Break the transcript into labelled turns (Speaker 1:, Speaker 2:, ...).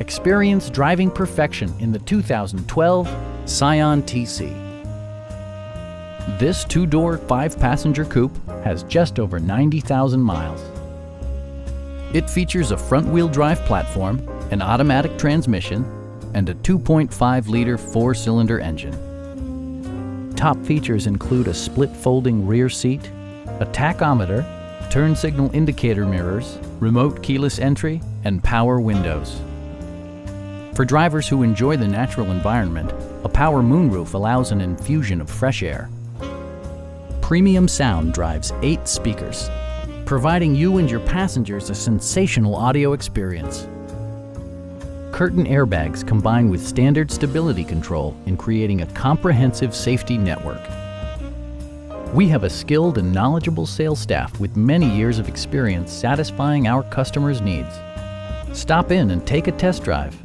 Speaker 1: Experience driving perfection in the 2012 Scion TC. This two-door, five-passenger coupe has just over 90,000 miles. It features a front-wheel drive platform, an automatic transmission, and a 2.5-liter four-cylinder engine. Top features include a split folding rear seat, a tachometer, turn signal indicator mirrors, remote keyless entry, and power windows. For drivers who enjoy the natural environment, a power moonroof allows an infusion of fresh air. Premium sound drives 8 speakers, providing you and your passengers a sensational audio experience. Curtain airbags combine with standard stability control in creating a comprehensive safety network. We have a skilled and knowledgeable sales staff with many years of experience satisfying our customers' needs. Stop in and take a test drive.